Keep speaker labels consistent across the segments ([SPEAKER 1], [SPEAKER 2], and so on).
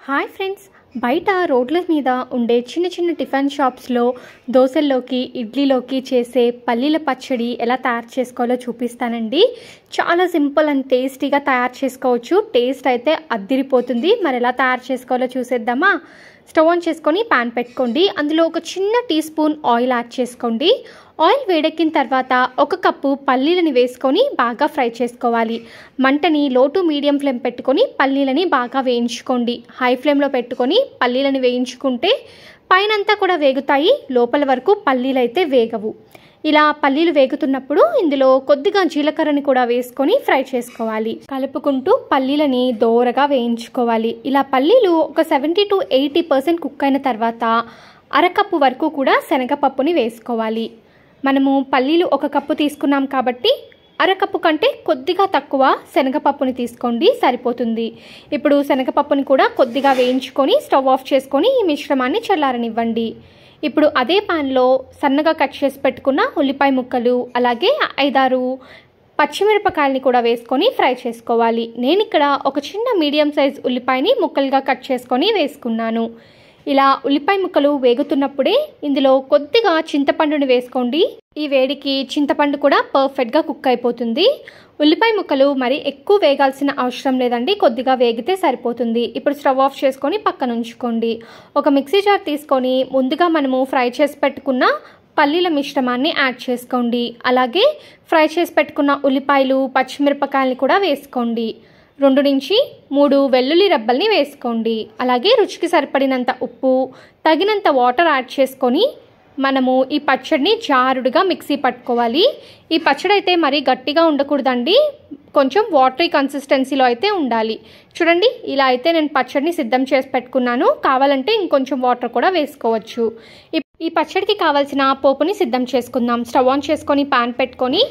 [SPEAKER 1] Hi friends, బయట రోడ్ల మీద ఉండే చిన్న చిన్న టిఫిన్ షాప్స్లో దోశల్లోకి ఇడ్లీలోకి చేసే పల్లీల పచ్చడి ఎలా తయారు చేసుకోవాలో చూపిస్తానండి. చాలా సింపుల్ అండ్ టేస్టీగా తయారు చేసుకోవచ్చు. టేస్ట్ అయితే అద్దిరిపోతుంది. మరి ఎలా తయారు చేసుకోవాలో చూసేద్దామా? స్టవ్ ఆన్ చేసుకొని ప్యాన్ పెట్టుకోండి. అందులో ఒక చిన్న టీ స్పూన్ ఆయిల్ యాడ్ చేసుకోండి. ఆయిల్ వేడెక్కిన తర్వాత 1 కప్పు పల్లీలని వేసుకొని బాగా ఫ్రై చేసుకోవాలి. మంటని లో టు మీడియం ఫ్లేమ్ పెట్టుకొని పల్లీలని బాగా వేయించుకోండి. హై ఫ్లేమ్లో పెట్టుకొని పల్లీలని వేయించుకుంటే పైనంతా కూడా వేగుతాయి, లోపల వరకు పల్లీలు అయితే వేగవు. ఇలా పల్లీలు వేగుతున్నప్పుడు ఇందులో కొద్దిగా జీలకర్రని కూడా వేసుకొని ఫ్రై చేసుకోవాలి. కలుపుకుంటూ పల్లీలని దోరగా వేయించుకోవాలి. ఇలా పల్లీలు ఒక 70 to 80% కుక్ అయిన తర్వాత 1/2 కప్పు వరకు కూడా శనగపప్పుని వేసుకోవాలి. మనము పల్లీలు 1 కప్పు తీసుకున్నాం కాబట్టి 1/2 కప్పు కంటే కొద్దిగా తక్కువ శనగపప్పుని తీసుకోండి, సరిపోతుంది. ఇప్పుడు శనగపప్పుని కూడా కొద్దిగా వేయించుకొని స్టవ్ ఆఫ్ చేసుకొని ఈ మిశ్రమాన్ని చల్లారనివ్వండి. ఇప్పుడు అదే పాన్లో సన్నగా కట్ చేసి పెట్టుకున్న ఉల్లిపాయ ముక్కలు, అలాగే 5-6 పచ్చిమిరపకాయలని కూడా వేసుకొని ఫ్రై చేసుకోవాలి. నేను ఇక్కడ ఒక చిన్న మీడియం సైజ్ ఉల్లిపాయని ముక్కలుగా కట్ చేసుకొని వేసుకున్నాను. ఇలా ఉల్లిపాయ ముక్కలు వేగుతున్నప్పుడే ఇందులో కొద్దిగా చింతపండుని వేసుకోండి. ఈ వేడికి చింతపండు కూడా పర్ఫెక్ట్గా కుక్ అయిపోతుంది. ఉల్లిపాయ ముక్కలు మరి ఎక్కువ వేగాల్సిన అవసరం లేదండి, కొద్దిగా వేగితే సరిపోతుంది. ఇప్పుడు స్టవ్ ఆఫ్ చేసుకొని పక్కన ఉంచుకోండి. ఒక మిక్సీ జార్ తీసుకొని ముందుగా మనము ఫ్రై చేసి పెట్టుకున్న పల్లీల మిశ్రమాన్ని యాడ్ చేసుకోండి. అలాగే ఫ్రై చేసి పెట్టుకున్న ఉల్లిపాయలు, పచ్చిమిరపకాయలని కూడా వేసుకోండి. 2 నుంచి 3 వెల్లుల్లి రెబ్బల్ని వేసుకోండి. అలాగే రుచికి సరిపడినంత ఉప్పు, తగినంత వాటర్ యాడ్ చేసుకొని మనము ఈ పచ్చడిని జారుడుగా మిక్సీ పట్టుకోవాలి. ఈ పచ్చడి అయితే మరీ గట్టిగా ఉండకూడదండి, కొంచెం వాటరీ కన్సిస్టెన్సీలో అయితే ఉండాలి. చూడండి, ఇలా అయితే నేను పచ్చడిని సిద్ధం చేసి పెట్టుకున్నాను. కావాలంటే ఇంకొంచెం వాటర్ కూడా వేసుకోవచ్చు. ఈ పచ్చడికి కావాల్సిన పోపుని సిద్ధం చేసుకుందాం. స్టవ్ ఆన్ చేసుకొని పాన్ పెట్టుకొని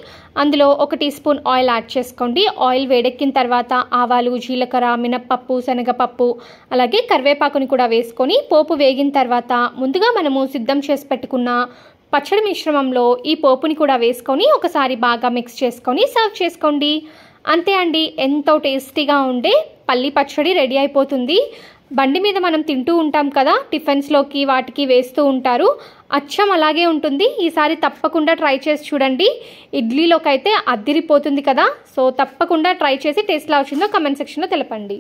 [SPEAKER 1] అందులో 1 టీ స్పూన్ ఆయిల్ యాడ్ చేసుకోండి. ఆయిల్ వేడెక్కిన తర్వాత ఆవాలు, జీలకర్ర, మినప్పప్పు, శనగపప్పు, అలాగే కరివేపాకుని కూడా వేసుకొని పోపు వేగిన తర్వాత ముందుగా మనము సిద్ధం చేసి పెట్టుకున్న పచ్చడి మిశ్రమంలో ఈ పోపుని కూడా వేసుకొని ఒకసారి బాగా మిక్స్ చేసుకొని సర్వ్ చేసుకోండి. అంతే అండి, ఎంతో టేస్టీగా ఉండే పల్లి పచ్చడి రెడీ అయిపోతుంది. బండి మీద మనం తింటూ ఉంటాం కదా, టిఫిన్స్లోకి వాటికి వేస్తూ ఉంటారు. అచ్చం అలాగే ఉంటుంది. ఈసారి తప్పకుండా ట్రై చేసి చూడండి. ఇడ్లీలోకి అయితే అద్దిరిపోతుంది కదా. సో తప్పకుండా ట్రై చేసి టేస్ట్ ఎలా వచ్చిందో కమెంట్ సెక్షన్లో తెలపండి.